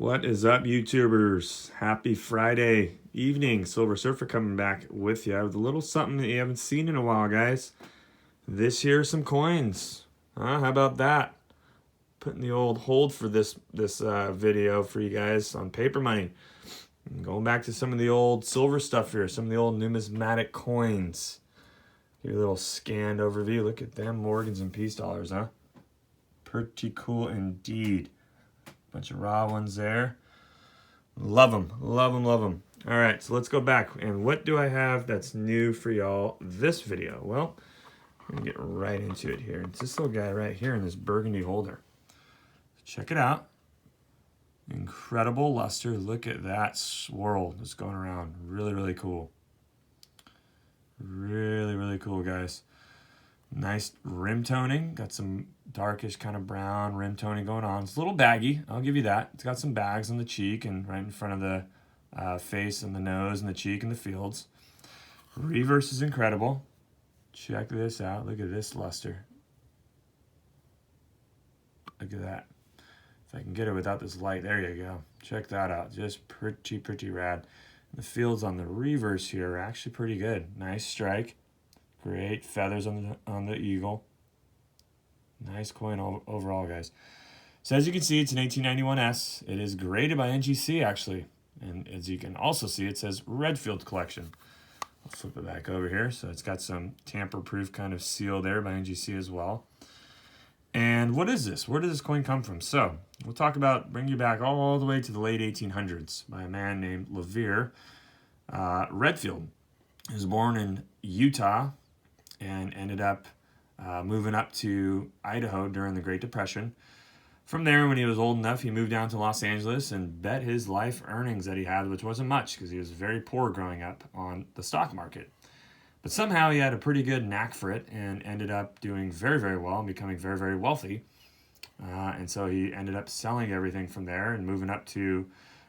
What is up, YouTubers? Happy Friday evening. Silver Surfer coming back with you with a little something that you haven't seen in a while, guys. This here, some coins. How about that? Putting the old hold for this video for you guys on paper money. And going back to some of the old silver stuff here, some of the old numismatic coins. Give you a little scanned overview. Look at them Morgans and peace dollars, huh? Pretty cool indeed. Bunch of raw ones there. Love them, love them, love them. All right, so let's go back. And what do I have that's new for y'all this video? Well, I'm gonna get right into it here. It's this little guy right here in this burgundy holder. Check it out. Incredible luster. Look at that swirl that's going around. Really, really cool. Really, really cool, guys. Nice rim toning. Got some darkish kind of brown rim toning going on. It's a little baggy, I'll give you that. It's got some bags on the cheek and right in front of the face and the nose and the cheek and the fields. Reverse is incredible. Check this out. Look at this luster. Look at that. If I can get it without this light, there you go. Check that out. Just pretty rad. The fields on the reverse here are actually pretty good. Nice strike. Great feathers on the eagle. Nice coin overall, guys. So as you can see, it's an 1891S. It is graded by NGC, actually. And as you can also see, it says Redfield collection. I'll flip it back over here. So it's got some tamper-proof kind of seal there by NGC as well. And what is this? Where does this coin come from? So we'll talk about, bring you back all the way to the late 1800s by a man named Levere Redfield. He was born in Utah and ended up moving up to Idaho during the Great Depression. From there, when he was old enough, he moved down to Los Angeles and bet his life earnings that he had, which wasn't much because he was very poor growing up, on the stock market. But somehow he had a pretty good knack for it and ended up doing very well and becoming very wealthy. And so he ended up selling everything from there and moving up to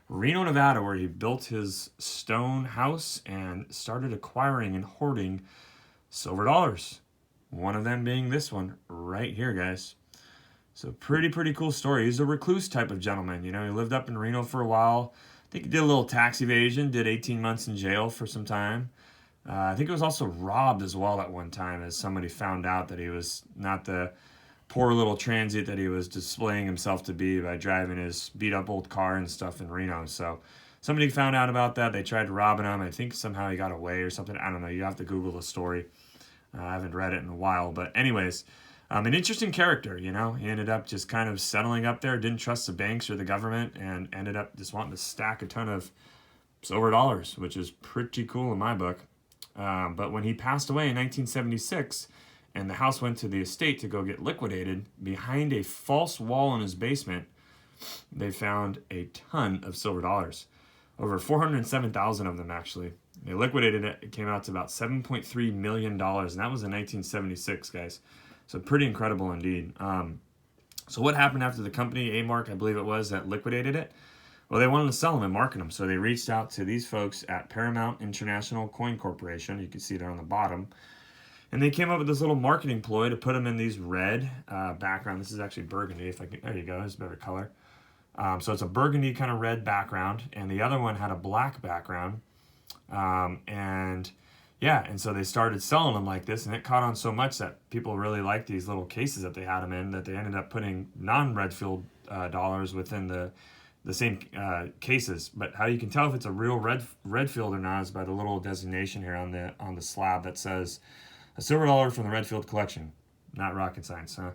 Reno, Nevada, where he built his stone house and started acquiring and hoarding silver dollars. One of them being this one right here, guys. So pretty cool story. He's a recluse type of gentleman. You know, he lived up in Reno for a while. I think he did a little tax evasion, did 18 months in jail for some time. I think it was also robbed as well at one time, as somebody found out that he was not the poor little transient that he was displaying himself to be by driving his beat up old car and stuff in Reno. So somebody found out about that. They tried robbing him. I think somehow he got away or something. I don't know. You have to Google the story. I haven't read it in a while. But anyways, an interesting character, you know. He ended up just kind of settling up there, didn't trust the banks or the government, and ended up just wanting to stack a ton of silver dollars, which is pretty cool in my book. But when he passed away in 1976, and the house went to the estate to go get liquidated, behind a false wall in his basement, they found a ton of silver dollars. Over 407,000 of them, actually. They liquidated it. It came out to about $7.3 million, and that was in 1976, guys. So pretty incredible indeed. So what happened after the company, A-Mark, I believe it was, that liquidated it? Well, they wanted to sell them and market them, so they reached out to these folks at Paramount International Coin Corporation. You can see there on the bottom. And they came up with this little marketing ploy to put them in these red background. This is actually burgundy. If I can, there you go. It's a better color. So it's a burgundy kind of red background, and the other one had a black background. And so they started selling them like this, and it caught on so much that people really liked these little cases that they had them in, that they ended up putting non-Redfield dollars within the same cases. But how you can tell if it's a real Redfield or not is by the little designation here on the slab that says a silver dollar from the Redfield collection. Not rocket science, huh?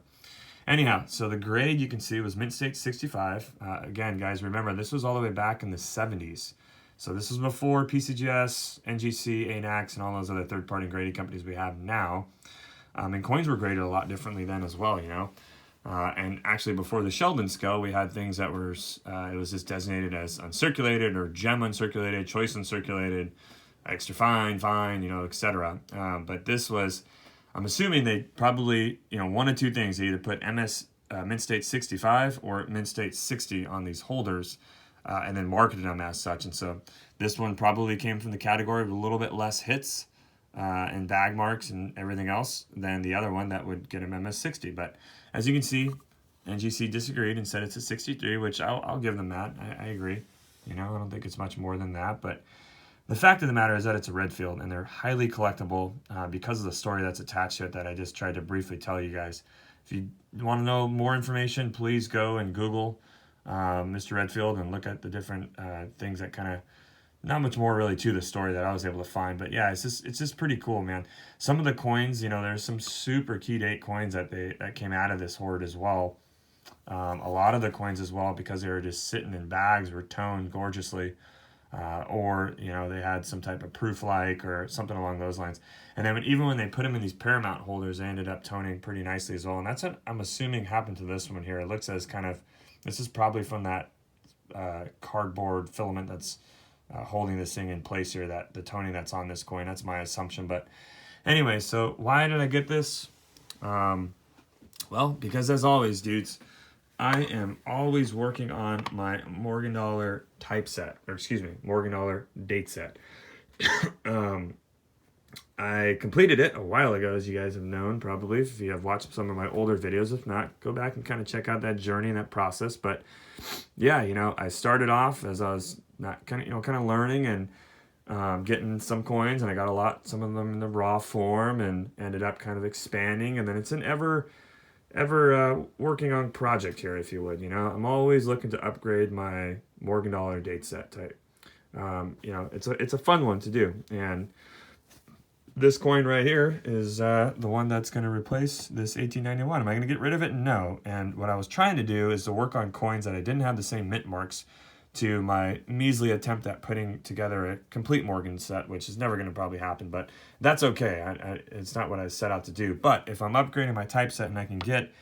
Anyhow, so the grade you can see was Mint State 65. Again, guys, remember, this was all the way back in the 70s. So this was before PCGS, NGC, ANAX, and all those other third-party grading companies we have now. And coins were graded a lot differently then as well, you know. And actually, before the Sheldon scale, we had things that were, it was just designated as uncirculated or gem uncirculated, choice uncirculated, extra fine, you know, etc. But this was, I'm assuming they probably, you know, one of two things. They either put Mint State 65 or Mint State 60 on these holders and then marketed them as such. And so this one probably came from the category of a little bit less hits and bag marks and everything else than the other one that would get him MS60. But as you can see, NGC disagreed and said it's a 63, which I'll give them that. I agree. You know, I don't think it's much more than that, but the fact of the matter is that it's a Redfield, and they're highly collectible because of the story that's attached to it that I just tried to briefly tell you guys. If you want to know more information, please go and Google Mr. Redfield and look at the different things that kind of, not much more really to the story that I was able to find. But yeah, it's just pretty cool, man. Some of the coins, you know, there's some super key date coins that came out of this hoard as well. A lot of the coins as well, because they were just sitting in bags, were toned gorgeously. Or, you know, they had some type of proof-like or something along those lines. And then even when they put them in these Paramount holders, they ended up toning pretty nicely as well. And that's what I'm assuming happened to this one here. It looks as kind of, this is probably from that cardboard filament that's holding this thing in place here, that the toning that's on this coin. That's my assumption. But anyway, so why did I get this? Well, because as always, dudes, I am always working on my Morgan Dollar typeset, or excuse me, Morgan Dollar date set. I completed it a while ago, as you guys have known, probably, if you have watched some of my older videos. If not, go back and kind of check out that journey and that process. But yeah, you know, I started off as I was not kind of learning and getting some coins, and I got some of them in the raw form, and ended up kind of expanding. And then it's an ever working on project here, if you would. You know, I'm always looking to upgrade my Morgan Dollar date set type. You know, it's a fun one to do, and this coin right here is the one that's going to replace this 1891. Am I going to get rid of it? No. And what I was trying to do is to work on coins that I didn't have the same mint marks to my measly attempt at putting together a complete Morgan set, which is never going to probably happen, but that's okay. It's not what I set out to do. But if I'm upgrading my typeset and I can get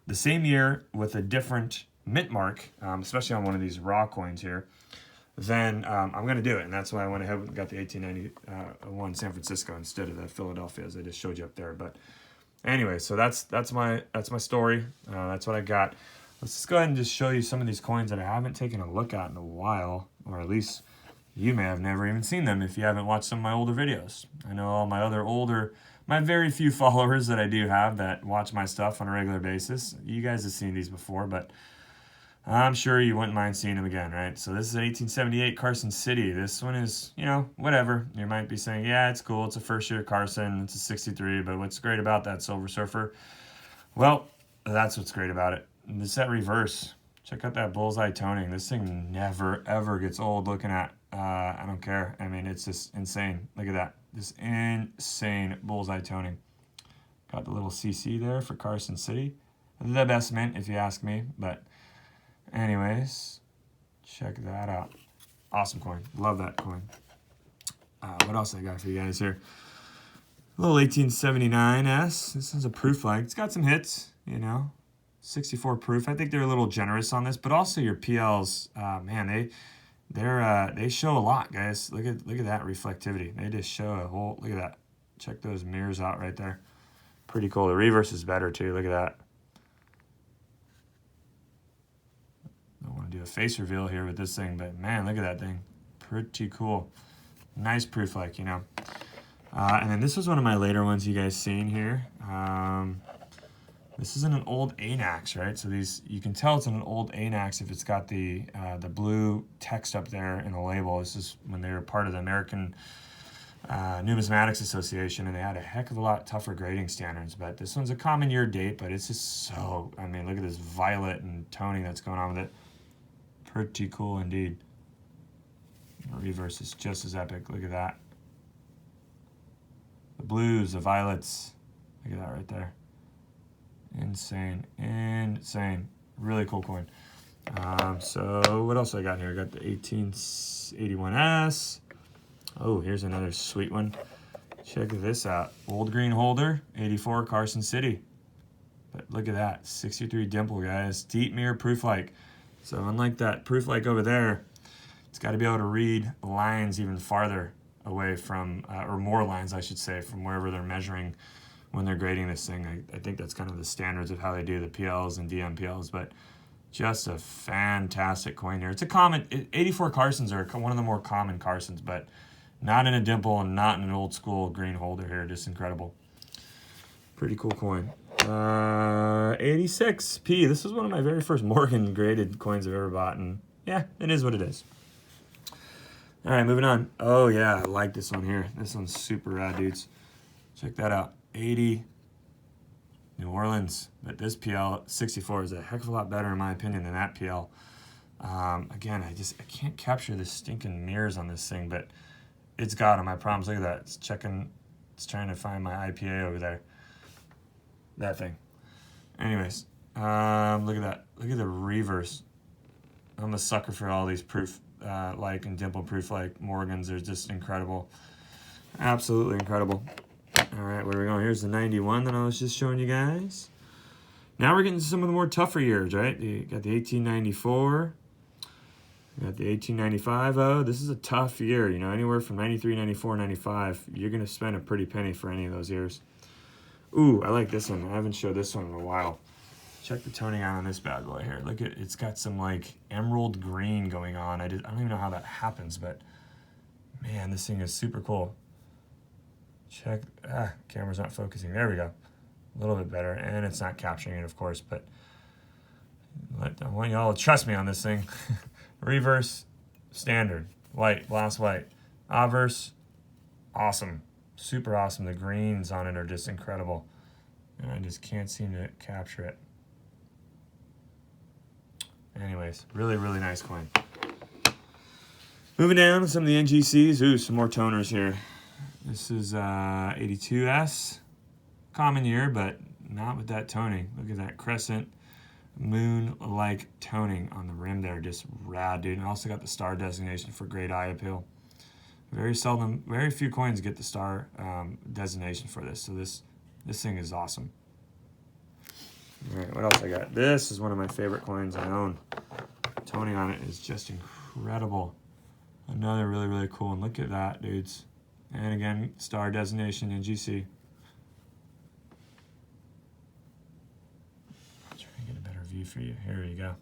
the same year with a different mint mark, especially on one of these raw coins here, then I'm going to do it. And that's why I went ahead and got the 1891 San Francisco instead of the Philadelphia, as I just showed you up there. But anyway, so that's my story. That's what I got. Let's just go ahead and just show you some of these coins that I haven't taken a look at in a while, or at least you may have never even seen them if you haven't watched some of my older videos. I know all my very few followers that I do have that watch my stuff on a regular basis. You guys have seen these before, but I'm sure you wouldn't mind seeing them again, right? So this is an 1878 Carson City. This one is, you know, whatever. You might be saying, yeah, it's cool. It's a first year Carson. It's a 63, but what's great about that Silver Surfer? Well, that's what's great about it. It's that reverse. Check out that bullseye toning. This thing never, ever gets old looking at. I don't care. I mean, it's just insane. Look at that. This insane bullseye toning. Got the little CC there for Carson City. The best mint, if you ask me. But anyways, check that out. Awesome coin. Love that coin. What else I got for you guys here? A little 1879S. This is a proof like. It's got some hits, you know. 64 proof. I think they're a little generous on this, but also your PLs, man, they show a lot, guys. Look at that reflectivity. They just show a whole. Look at that. Check those mirrors out right there. Pretty cool. The reverse is better too. Look at that. I don't want to do a face reveal here with this thing, but man, look at that thing. Pretty cool. Nice proof, like, you know. And then this was one of my later ones you guys seen here. This isn't an old ANAX, right? So these, you can tell it's an old ANAX if it's got the blue text up there in the label. This is when they were part of the American Numismatics Association, and they had a heck of a lot tougher grading standards. But this one's a common year date, but it's just so, I mean, look at this violet and toning that's going on with it. Pretty cool indeed. The reverse is just as epic. Look at that. The blues, the violets. Look at that right there. Insane. Really cool coin. So what else I got here? I got the 1881S. Oh, here's another sweet one. Check this out. Old green holder, 84 Carson City. But look at that, 63 dimple, guys. Deep mirror proof like. So unlike that proof like over there, it's got to be able to read lines even farther away from, or more lines, I should say, from wherever they're measuring when they're grading this thing. I think that's kind of the standards of how they do the PLs and DMPLs, but just a fantastic coin here. It's a common, 84 Carsons are one of the more common Carsons, but not in a dimple and not in an old school green holder here. Just incredible. Pretty cool coin. 86p. This was one of my very first Morgan graded coins I've ever bought, and yeah, it is what it is. All right, moving on. Oh yeah, I like this one here. This one's super rad, dudes. Check that out. 80 New Orleans, but this PL 64 is a heck of a lot better in my opinion than that PL. Again, I can't capture the stinking mirrors on this thing, but it's got them, I promise. Look at that. It's trying to find my IPA over there. That thing. Anyways, look at that. Look at the reverse. I'm a sucker for all these proof like and dimple proof like Morgans. They're just incredible. Absolutely incredible. All right, where are we going? Here's the 91 that I was just showing you guys. Now we're getting to some of the more tougher years, right? You got the 1894. You got the 1895. Oh, this is a tough year. You know, anywhere from 93, 94, 95, you're going to spend a pretty penny for any of those years. Ooh, I like this one. I haven't showed this one in a while. Check the toning out on this bad boy here. Look at, it's got some like emerald green going on. I don't even know how that happens, but man, this thing is super cool. Check, camera's not focusing. There we go. A little bit better, and it's not capturing it, of course, but I want y'all to trust me on this thing. Reverse, standard, white, glass white. Obverse, awesome. Super awesome. The greens on it are just incredible. And I just can't seem to capture it. Anyways, really, really nice coin. Moving down to some of the NGCs. Ooh, some more toners here. This is 82S. Common year, but not with that toning. Look at that crescent moon-like toning on the rim there. Just rad, dude. And I also got the star designation for great eye appeal. Very few coins get the star designation for this. So this thing is awesome. All right, what else I got? This is one of my favorite coins I own. Toning on it is just incredible. Another really, really cool one. Look at that, dudes. And again, star designation NGC. I'll try and get a better view for you. Here you go.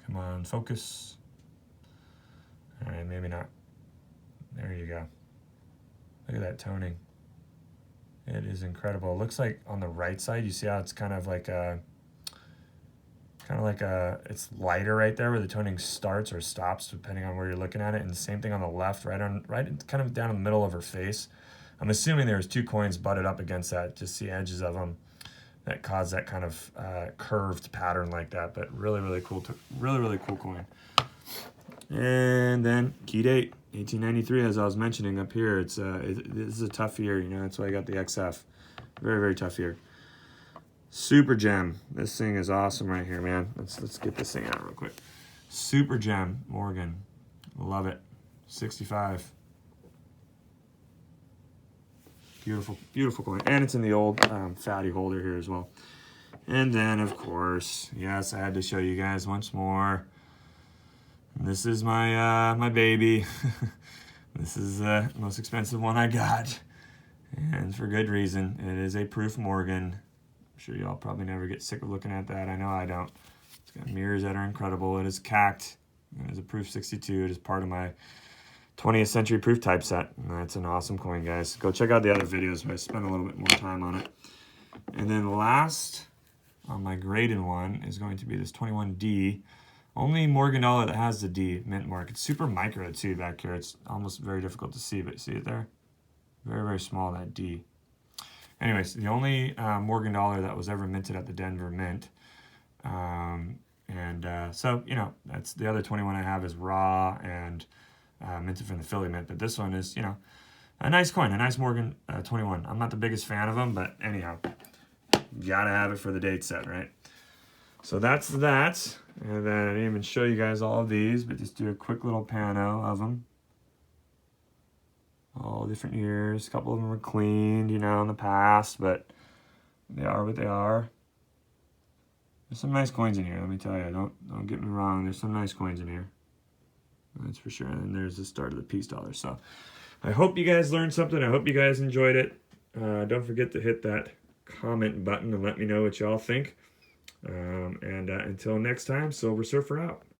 Come on, focus. All right, maybe not. There you go. Look at that toning. It is incredible. It looks like on the right side, you see how it's kind of like it's lighter right there where the toning starts or stops depending on where you're looking at it. And the same thing on the left, right kind of down in the middle of her face. I'm assuming there's two coins butted up against that, just the edges of them that cause that kind of curved pattern like that. But really, really cool, really cool coin. And then key date 1893, as I was mentioning up here. This is a tough year, you know. That's why I got the XF. Very, very tough year. Super gem. This thing is awesome right here, man. Let's get this thing out real quick. Super gem Morgan. Love it. 65. Beautiful, beautiful coin. And it's in the old fatty holder here as well. And then, of course, yes, I had to show you guys once more. This is my my baby. This is the most expensive one I got, and for good reason. It is a proof Morgan. I'm sure y'all probably never get sick of looking at that. I know I don't. It's got mirrors that are incredible. It is cacked. It is a proof 62. It is part of my 20th century proof type set. And that's an awesome coin, guys. Go check out the other videos where I spent a little bit more time on it. And then last on my graded one is going to be this 21D. Only Morgan dollar that has the D mint mark. It's super micro too back here. It's almost very difficult to see, but see it there? Very, very small, that D. Anyways, the only Morgan dollar that was ever minted at the Denver Mint. So, you know, that's the other 21 I have is raw and minted from the Philly Mint. But this one is, you know, a nice coin, a nice Morgan 21. I'm not the biggest fan of them, but anyhow, gotta have it for the date set, right? So that's that. And then I didn't even show you guys all of these, but just do a quick little pano of them. All different years. A couple of them were cleaned, you know, in the past, but they are what they are. There's some nice coins in here, let me tell you. Don't get me wrong, there's some nice coins in here. That's for sure. And there's the start of the peace dollar. So I hope you guys learned something. I hope you guys enjoyed it. Don't forget to hit that comment button and let me know what y'all think. Until next time, Silver Surfer out.